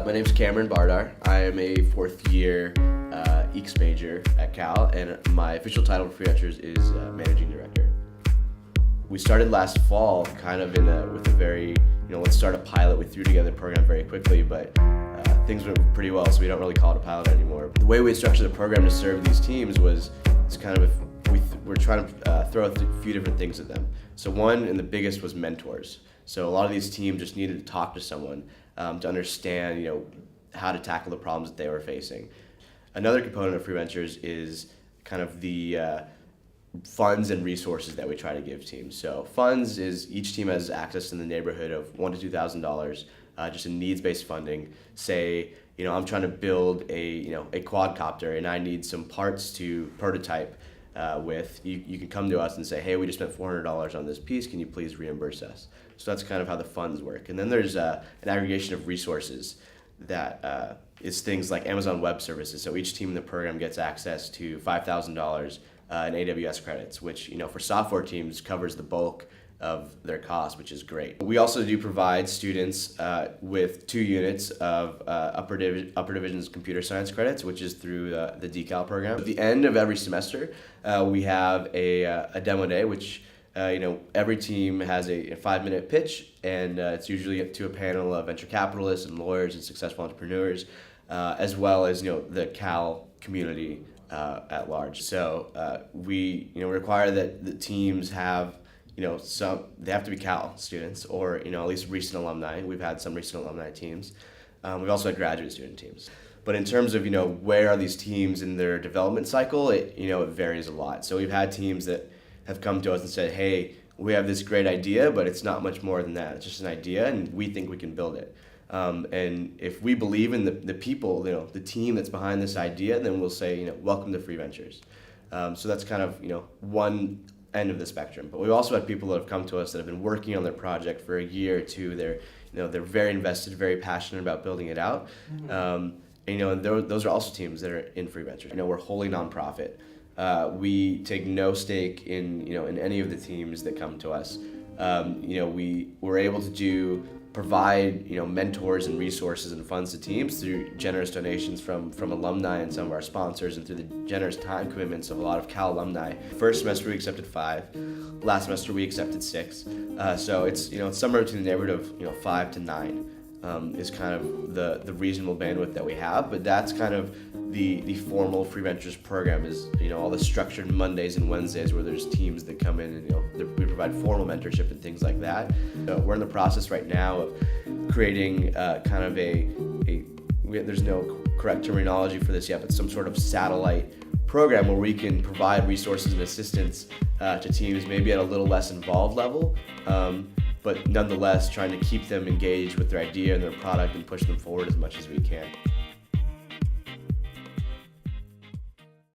My name's Cameron Bardar. I am a fourth year EECS major at Cal, and my official title for Freeventures is Managing Director. We started last fall kind of with a very, let's start a pilot. We threw together a program very quickly, but things went pretty well, so we don't really call it a pilot anymore. The way we structured the program to serve these teams was it's kind of we're trying to throw a few different things at them. So one, and the biggest, was mentors. So a lot of these teams just needed to talk to someone to understand, how to tackle the problems that they were facing. Another component of Freeventures is kind of the funds and resources that we try to give teams. So funds is each team has access in the neighborhood of $1,000 to $2,000, just in needs-based funding. Say, I'm trying to build a quadcopter and I need some parts to prototype with. You can come to us and say, hey, we just spent $400 on this piece. Can you please reimburse us? So that's kind of how the funds work. And then there's an aggregation of resources that is things like Amazon Web Services. So each team in the program gets access to $5,000 in AWS credits, which for software teams covers the bulk of their cost, which is great. We also do provide students with 2 units of upper division's computer science credits, which is through the DECAL program. At the end of every semester, we have a demo day, which every team has a 5-minute pitch, and it's usually to a panel of venture capitalists and lawyers and successful entrepreneurs, as well as the Cal community at large. So we require that the teams have they have to be Cal students or at least recent alumni. We've had some recent alumni teams. We've also had graduate student teams. But in terms of where are these teams in their development cycle, it varies a lot. So we've had teams that have come to us and said, hey, we have this great idea, but it's not much more than that. It's just an idea, and we think we can build it. And if we believe in the people, the team that's behind this idea, then we'll say, welcome to Freeventures. So that's kind of, one end of the spectrum. But we've also had people that have come to us that have been working on their project for a year or two. They're very invested, very passionate about building it out. And those are also teams that are in Freeventures. We're wholly nonprofit. We take no stake in any of the teams that come to us. We're able to provide mentors and resources and funds to teams through generous donations from alumni and some of our sponsors, and through the generous time commitments of a lot of Cal alumni. First semester we accepted 5, last semester we accepted 6. So it's somewhere between the neighborhood of 5 to 9 is kind of the reasonable bandwidth that we have. But that's kind of the formal Freeventures program is all the structured Mondays and Wednesdays where there's teams that come in and we provide formal mentorship and things like that. So we're in the process right now of creating kind of there's no correct terminology for this yet, but some sort of satellite program where we can provide resources and assistance to teams maybe at a little less involved level, but nonetheless trying to keep them engaged with their idea and their product and push them forward as much as we can.